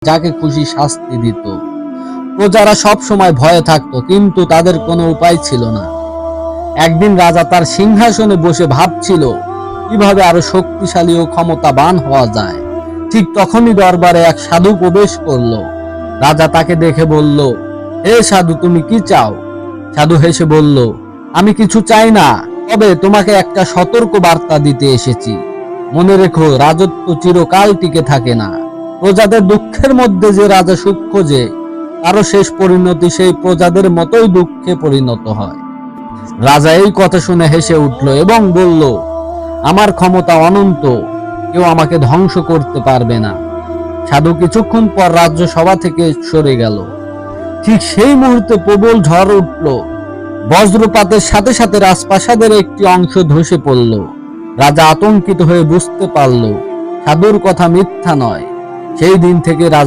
যাকে খুশি শাস্তি দিত। প্রজারা সব সময় ভয়ে থাকতো, কিন্তু তাদের কোনো উপায় ছিল না। একদিন রাজা তার সিংহাসনে বসে ভাবছিল কিভাবে আরো শক্তিশালী ও ক্ষমতাবান হওয়া যায়। ঠিক তখনই দরবারে এক সাধু প্রবেশ করলো। রাজা তাকে দেখে বলল, হে সাধু, তুমি কি চাও? সাধু হেসে বলল, আমি কিছু চাই না, তবে তোমাকে একটা সতর্ক বার্তা দিতে এসেছি। মনে রেখো, রাজত্ব চিরকাল টিকে থাকে না। প্রজাদের দুঃখের মধ্যে যে রাজা সুখ খোঁজে, তারও শেষ পরিণতি সেই প্রজাদের মতোই দুঃখে পরিণত হয়। রাজা এই কথা শুনে হেসে উঠল এবং বলল, আমার ক্ষমতা অনন্ত, কেউ আমাকে ধ্বংস করতে পারবে না। সাধু কিছুক্ষণ পর রাজ্য সভা থেকে সরে গেল। ঠিক সেই মুহূর্তে প্রবল ঝড় উঠল। বজ্রপাতের সাথে সাথে রাজপ্রাসাদের একটি অংশ ধসে পড়ল। রাজা আতঙ্কিত হয়ে বুঝতে পারল সাধুর কথা মিথ্যা নয়। সেই দিন থেকে রাজা